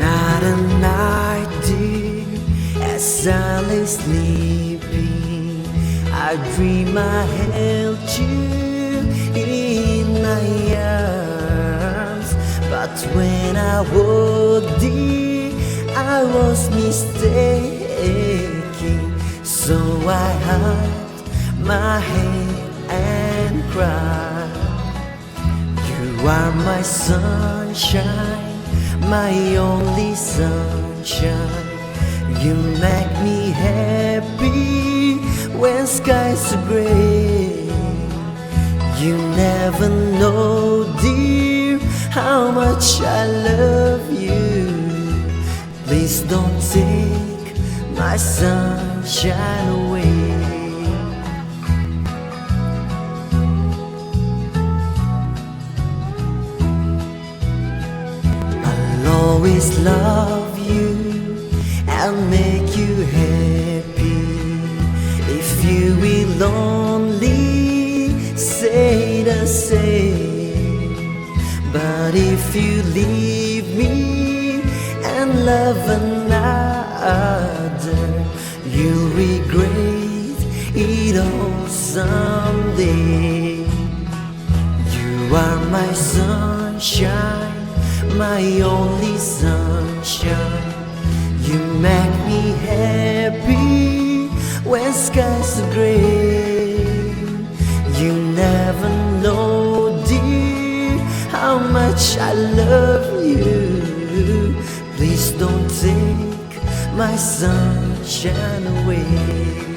Another night, dear, as I lay sleeping, I dream I held you in my arms. But when I woke, dear, I was mistaken. So I hid my head and cried. You are my sunshine, my only sunshine. You make me happy when skies are gray. You never know, dear, how much I love you. Please don't take my sunshine away. Always love you and make you happy. If you will only say the same. But if you leave me and love another, you'll regret it all someday. You are my sunshine, my only sunshine. You make me happy when skies are gray. You never know, dear, how much I love you. Please don't take my sunshine away.